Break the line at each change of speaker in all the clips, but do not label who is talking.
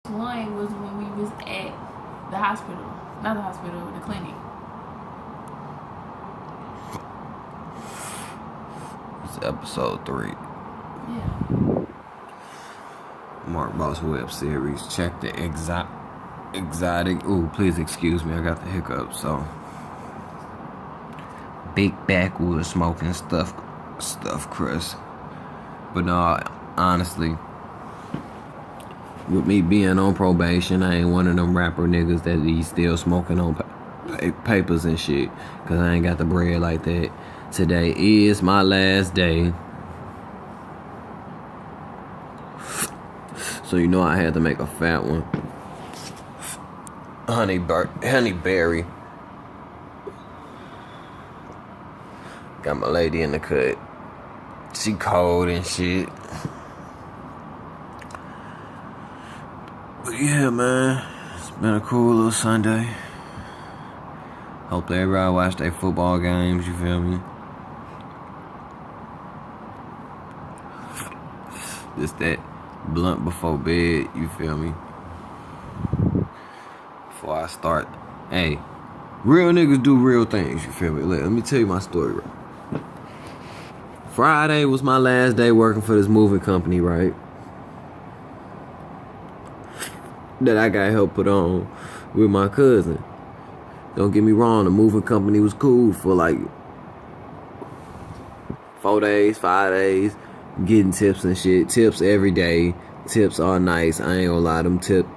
one was when we was at the hospital. Not the hospital, the clinic.
It's episode 3.
Yeah.
Marcboss web series. Check the exotic. Ooh, please excuse me. I got the hiccups. So, big backwood smoking stuff crust. But no, honestly, with me being on probation, I ain't one of them rapper niggas that be still smoking on papers and shit. Cause I ain't got the bread like that. Today is my last day. So you know I had to make a fat one. Honey berry. Got my lady in the cut. She cold and shit. But yeah, man. It's been a cool little Sunday. Hope everybody watch their football games, you feel me? Just that blunt before bed, you feel me? Before I start. Hey, real niggas do real things, you feel me? Let me tell you my story, right? Friday was my last day working for this moving company, right? That I got help put on with my cousin. Don't get me wrong, the moving company was cool for like 4 days, 5 days, getting tips and shit. Tips every day. Tips are nice. I ain't gonna lie, them tips,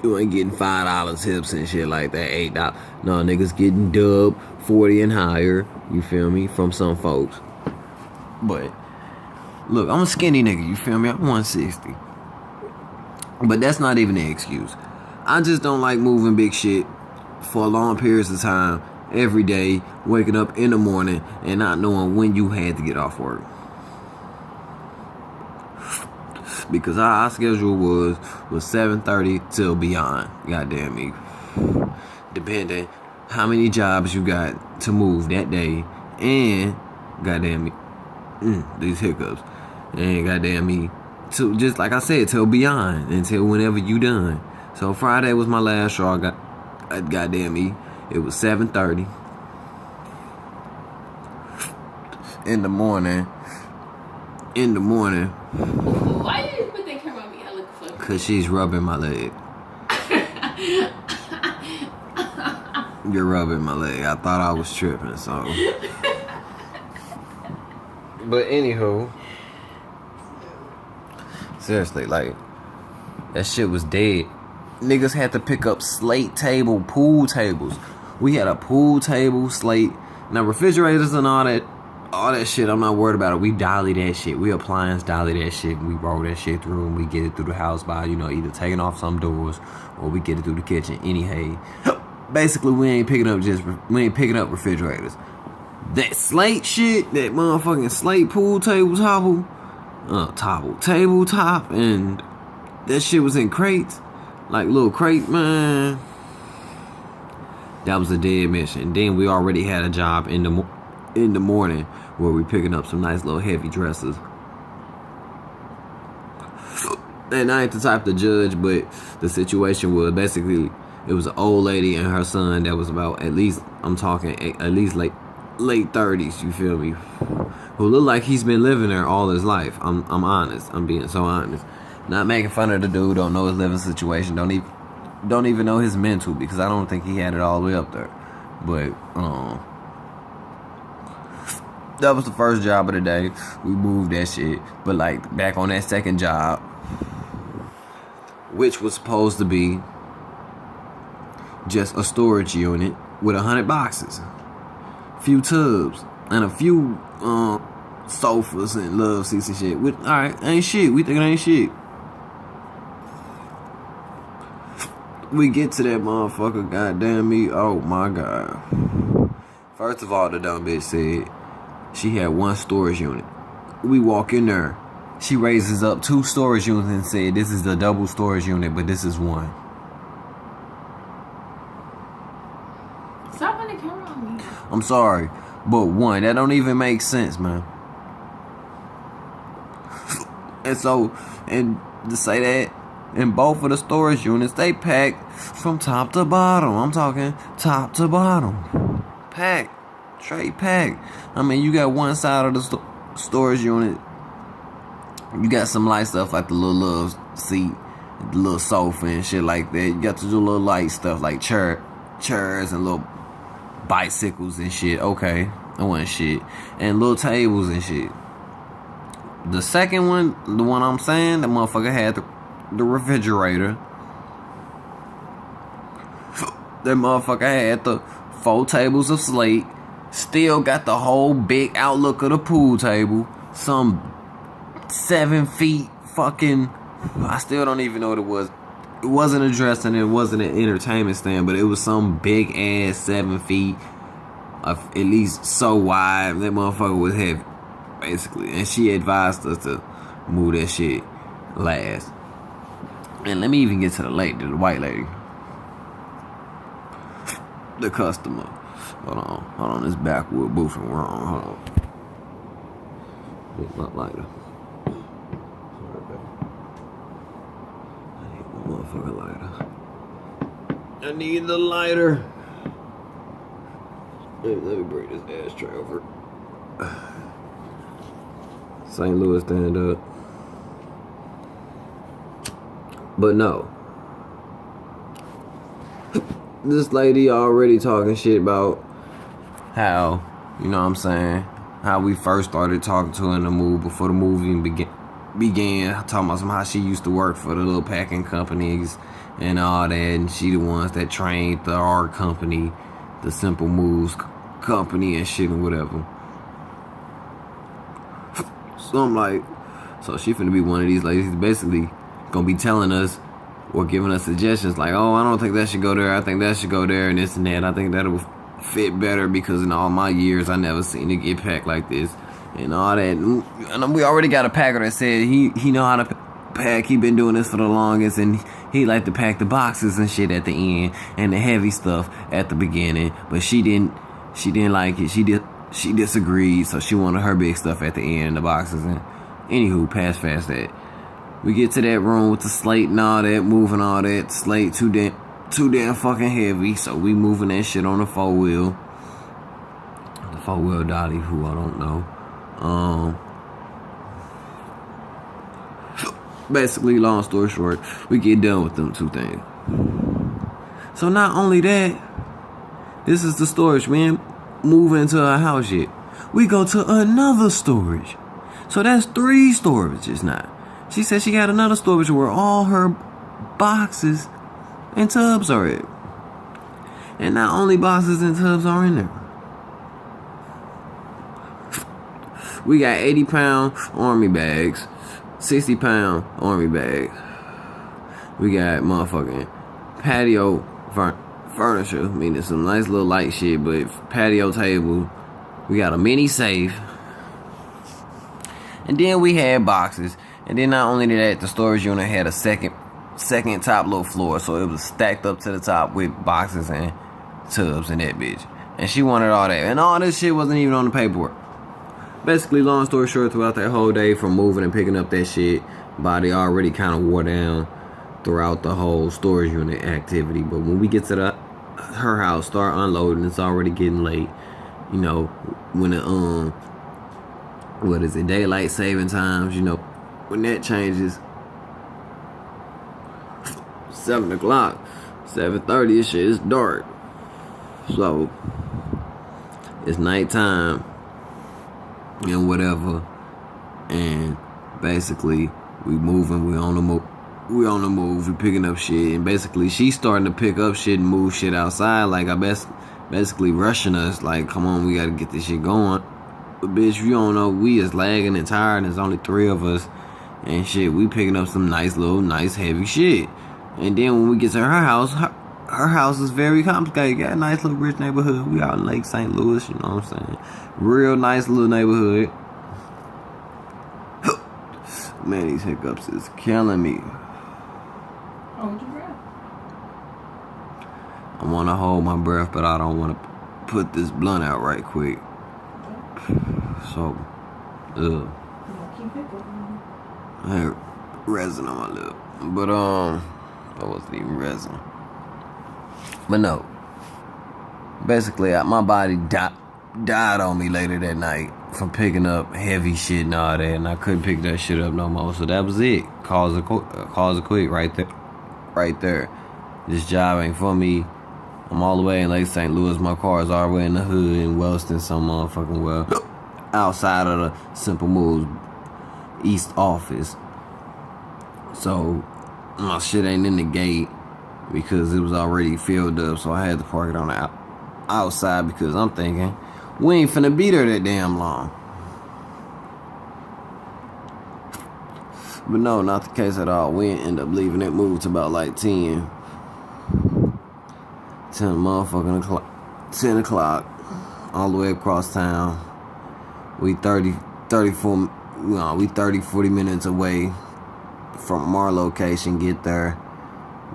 you ain't getting $5 tips and shit like that, $8. No, niggas getting dubbed 40 and higher, you feel me, from some folks. But, look, I'm a skinny nigga, you feel me? I'm 160. But that's not even an excuse. I just don't like moving big shit for long periods of time, every day, waking up in the morning and not knowing when you had to get off work. Because our schedule was 7:30 till beyond. Goddamn me. Depending how many jobs you got to move that day, and goddamn me, these hiccups, and goddamn me, to just like I said, till beyond, until whenever you done. So Friday was my last show. Goddamn me, it was 7:30 in the morning.
Why you put that camera on me? I look fucking.
Cause she's rubbing my leg. You're rubbing my leg. I thought I was tripping, so. But anywho, seriously, like, that shit was dead. Niggas had to pick up slate table, pool tables. We had a pool table, slate. Now refrigerators and all that shit, I'm not worried about it. We dolly that shit. We appliance dolly that shit. We roll that shit through and we get it through the house by, either taking off some doors or we get it through the kitchen. Anyhow, basically we ain't picking up refrigerators. That slate shit, that motherfucking slate pool tabletop, and that shit was in crates. Like little crate, man. That was a dead mission. Then we already had a job in the morning where we picking up some nice little heavy dressers. And I ain't the type to judge, but the situation was basically it was an old lady and her son that was about at least late 30s. You feel me? Who looked like he's been living there all his life. I'm honest. I'm being so honest. Not making fun of the dude, don't know his living situation, don't even know his mental, because I don't think he had it all the way up there. But that was the first job of the day. We moved that shit. But like back on that second job, which was supposed to be just a storage unit with 100 boxes, a few tubs, and a few sofas and love seats and shit. Alright, ain't shit. We think it ain't shit. We get to that motherfucker, goddamn me, oh my god. First of all, the dumb bitch said she had one storage unit. We walk in there, she raises up 2 storage units and said this is the double storage unit, but this is one.
Stop putting the camera on me.
I'm sorry, but one, that don't even make sense, man. And so, and to say that, in both of the storage units, they packed from top to bottom. I'm talking top to bottom. Packed. Straight packed. I mean, you got one side of the storage unit. You got some light stuff like the little love seat, the little sofa and shit like that. You got to do little light stuff like chairs and little bicycles and shit. Okay, that wasn't shit. And little tables and shit. The second one, the one I'm saying, that motherfucker had the refrigerator. That motherfucker had the 4 tables of slate. Still got the whole big outlook of the pool table. Some 7 feet fucking, I still don't even know what it was. It wasn't a dressing, it wasn't an entertainment stand, but it was some big ass 7 feet, at least so wide. That motherfucker was heavy, basically. And she advised us to move that shit last. And let me even get to the white lady. The customer. Hold on, this backwood boofing wrong. Hold on. Get my lighter. I need the motherfucking lighter. I need the lighter. Let me bring this ashtray over. St. Louis stand up. But no. This lady already talking shit about how, you know what I'm saying, how we first started talking to her in the movie before the movie began talking about how she used to work for the little packing companies and all that, and she the ones that trained our company, the Simple Moves company and shit and whatever. So I'm like, so she finna be one of these ladies basically gonna be telling us or giving us suggestions like, oh, I don't think that should go there, I think that should go there, and this and that. I think that'll fit better because in all my years I never seen it get packed like this and all that. And we already got a packer that said he know how to pack. He been doing this for the longest, and he like to pack the boxes and shit at the end and the heavy stuff at the beginning. But she didn't like it. She disagreed, so she wanted her big stuff at the end, the boxes. And anywho, past that. We get to that room with the slate and all that, moving all that. Slate too damn fucking heavy, so we moving that shit on the 4-wheel. The 4-wheel dolly, who I don't know. Basically, long story short, we get done with them 2 things. So not only that, this is the storage, man. Moving into our house yet. We go to another storage. So that's 3 storages now. She said she got another storage where all her boxes and tubs are in. And not only boxes and tubs are in there. We got 80-pound army bags, 60-pound army bags. We got motherfucking patio furniture, meaning some nice little light shit, but patio table. We got a mini safe. And then we had boxes. And then not only that, the storage unit had a second top little floor, so it was stacked up to the top with boxes and tubs and that bitch. And she wanted all that, and all this shit wasn't even on the paperwork. Basically, long story short, throughout that whole day from moving and picking up that shit, body already kind of wore down throughout the whole storage unit activity. But when we get to her house, start unloading, it's already getting late. You know, when the daylight saving times, you know, when that changes, 7 o'clock, 7:30, this shit is dark. So it's nighttime and whatever. And basically, we moving, we on the move, we picking up shit. And basically, she's starting to pick up shit and move shit outside. Like, basically rushing us. Like, come on, we gotta get this shit going. But bitch, you don't know, we is lagging and tired, and there's only 3 of us. And shit, we picking up some nice heavy shit. And then when we get to her house is very complicated. Got a nice little rich neighborhood. We out in Lake St. Louis, you know what I'm saying? Real nice little neighborhood. Man, these hiccups is killing me.
Hold your breath.
I want to hold my breath, but I don't want to put this blunt out right quick. So,
You keep it going.
I had resin on my lip. But I wasn't even resin. But no. Basically, my body died on me later that night from picking up heavy shit and all that, and I couldn't pick that shit up no more. So that was it. Cause a quit right there. Right there. This job ain't for me. I'm all the way in Lake St. Louis. My car is all the way in the hood in Wellston, some motherfucking well. Outside of the Simple Moves East office. So my shit ain't in the gate because it was already filled up. So I had to park it on the outside because I'm thinking we ain't finna be there that damn long. But no, not the case at all. We didn't end up leaving that move to about like 10 motherfucking o'clock. 10 o'clock. All the way across town. We 40 minutes away from our location. Get there.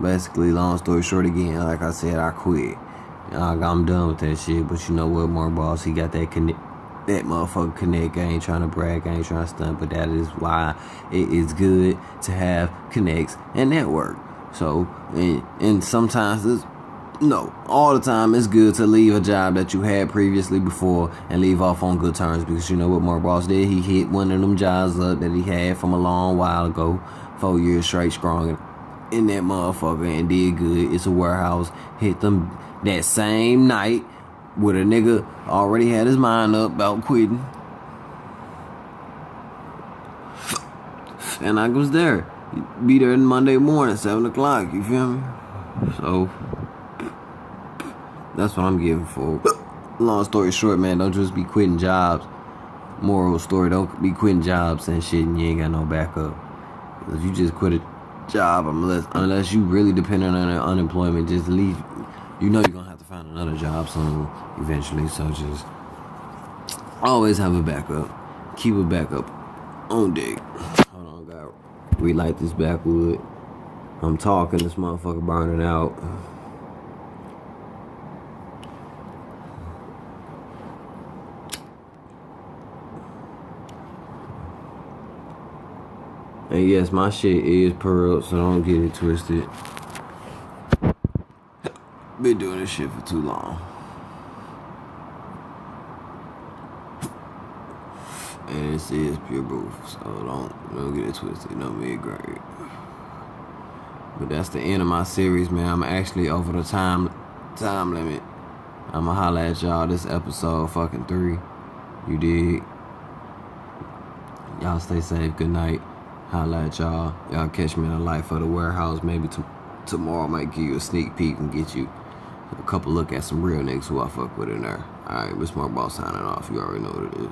Basically, long story short again, like I said, I quit. I'm done with that shit. But you know what, Marcboss, he got that motherfucker connect. I ain't trying to brag, I ain't trying to stunt, but that is why it is good to have connects and network. So, and sometimes all the time it's good to leave a job that you had previously before and leave off on good terms, because you know what Marcboss did? He hit one of them jobs up that he had from a long while ago, 4 years straight strong in that motherfucker, and did good. It's a warehouse. Hit them that same night where a nigga already had his mind up about quitting. And I was there. Be there Monday morning, 7 o'clock, you feel me? So that's what I'm giving for. Long story short, man, don't just be quitting jobs. Moral story, don't be quitting jobs and shit and you ain't got no backup. If you just quit a job, unless you really dependent on unemployment, just leave. You know you're gonna have to find another job soon, eventually. So just always have a backup. Keep a backup on deck. Hold on, gotta relight this backwood. I'm talking, this motherfucker burning out. And yes, my shit is pearled, so don't get it twisted. Been doing this shit for too long. And this is pure proof, so don't get it twisted. No mid-grade. But that's the end of my series, man. I'm actually over the time limit. I'ma holla at y'all. This episode fucking 3. You dig? Y'all stay safe. Good night. Holla at y'all. Y'all catch me in the Life of the Warehouse. Maybe tomorrow I might give you a sneak peek and get you a couple look at some real niggas who I fuck with in there. Alright, this Marcboss signing off. You already know what it is.